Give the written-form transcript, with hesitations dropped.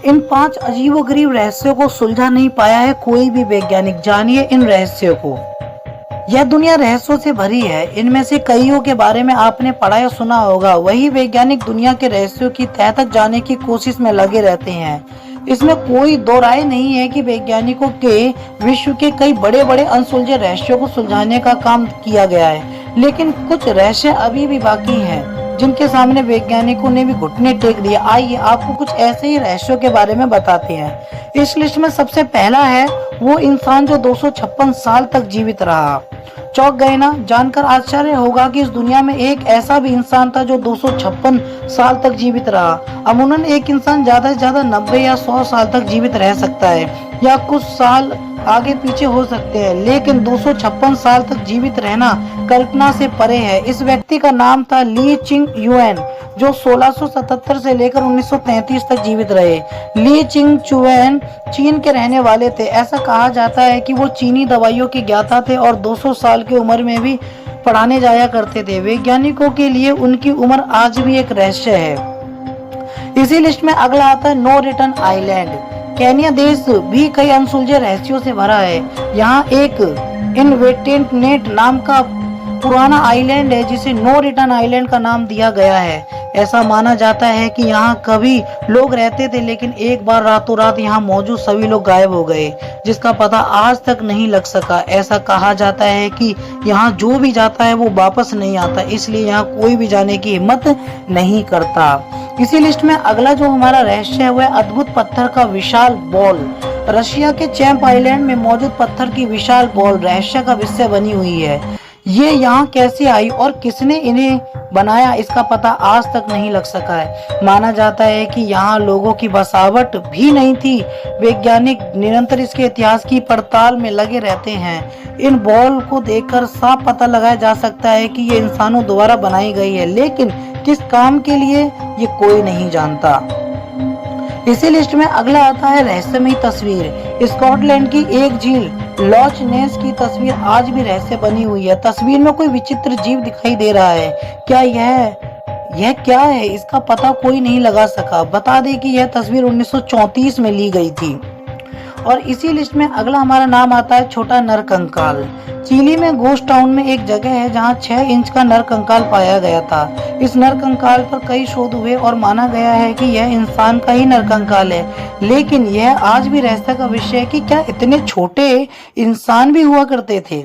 इन 5 अजीबोगरीब रहस्यों को सुलझा नहीं पाया है कोई भी वैज्ञानिक। जानिए इन रहस्यों को। यह दुनिया रहस्यों से भरी है। इनमें से कईयों के बारे में आपने पढ़ा या सुना होगा। वही वैज्ञानिक दुनिया के रहस्यों की तह तक जाने की कोशिश में लगे रहते हैं। इसमें कोई दो राय नहीं है कि वैज्ञानिकों के विश्व के कई बड़े बड़े अनसुलझे रहस्यों को सुलझाने का काम किया गया है, लेकिन कुछ रहस्य अभी भी बाकी हैं जिनके सामने वैज्ञानिकों ने भी घुटने टेक दिए। आइए आपको कुछ ऐसे ही रहस्यों के बारे में बताते हैं। इस लिस्ट में सबसे पहला है वो इंसान जो 256 साल तक जीवित रहा। चौंक गए ना? जानकर आश्चर्य होगा कि इस दुनिया में एक ऐसा भी इंसान था जो 256 साल तक जीवित रहा। अमूमन एक इंसान ज्यादा से ज्यादा 90 या 100 साल तक जीवित रह सकता है या कुछ साल आगे पीछे हो सकते हैं, लेकिन 256 साल तक जीवित रहना कल्पना से परे है। इस व्यक्ति का नाम था ली चिंग युएन, जो 1677 से लेकर 1933 तक जीवित रहे। ली चिंग युएन चीन के रहने वाले थे। ऐसा कहा जाता है कि वो चीनी दवाइयों के ज्ञाता थे और 200 साल की उम्र में भी पढ़ाने जाया करते थे। वैज्ञानिकों के लिए उनकी उम्र आज भी एक रहस्य है। इसी लिस्ट में अगला आता है नो रिटर्न आइलैंड। केन्या देश भी कई अनसुलझे रहस्यों से भरा है। यहाँ एक इनवेटेंट नाम का पुराना आइलैंड है जिसे नो रिटर्न आइलैंड का नाम दिया गया है। ऐसा माना जाता है कि यहाँ कभी लोग रहते थे, लेकिन एक बार रातों रात यहाँ मौजूद सभी लोग गायब हो गए, जिसका पता आज तक नहीं लग सका। ऐसा कहा जाता है कि यहाँ जो भी जाता है वो वापस नहीं आता, इसलिए यहाँ कोई भी जाने की हिम्मत नहीं करता। इसी लिस्ट में अगला जो हमारा रहस्य है वह अद्भुत पत्थर का विशाल बॉल। रशिया के चैंप आइलैंड में मौजूद पत्थर की विशाल बॉल रहस्य का विषय बनी हुई है। ये यहाँ कैसे आई और किसने इन्हें बनाया, इसका पता आज तक नहीं लग सका है। माना जाता है कि यहाँ लोगों की बसावट भी नहीं थी। वैज्ञानिक निरंतर इसके इतिहास की पड़ताल में लगे रहते हैं। इन बॉल को देखकर साफ पता लगाया जा सकता है कि ये इंसानों द्वारा बनाई गई है, लेकिन किस काम के लिए ये कोई नहीं जानता। इसी लिस्ट में अगला आता है रहस्यमयी तस्वीर। स्कॉटलैंड की एक झील लॉच नेस की तस्वीर आज भी रहस्य बनी हुई है। तस्वीर में कोई विचित्र जीव दिखाई दे रहा है। क्या यह क्या है, इसका पता कोई नहीं लगा सका। बता दें कि यह तस्वीर 1934 में ली गई थी। और इसी लिस्ट में अगला हमारा नाम आता है छोटा नरकंकाल। चिली में घोस्ट टाउन में एक जगह है जहां 6 इंच का नरकंकाल पाया गया था। इस नरकंकाल पर कई शोध हुए और माना गया है कि यह इंसान का ही नरकंकाल है, लेकिन यह आज भी रहस्य का विषय है कि क्या इतने छोटे इंसान भी हुआ करते थे।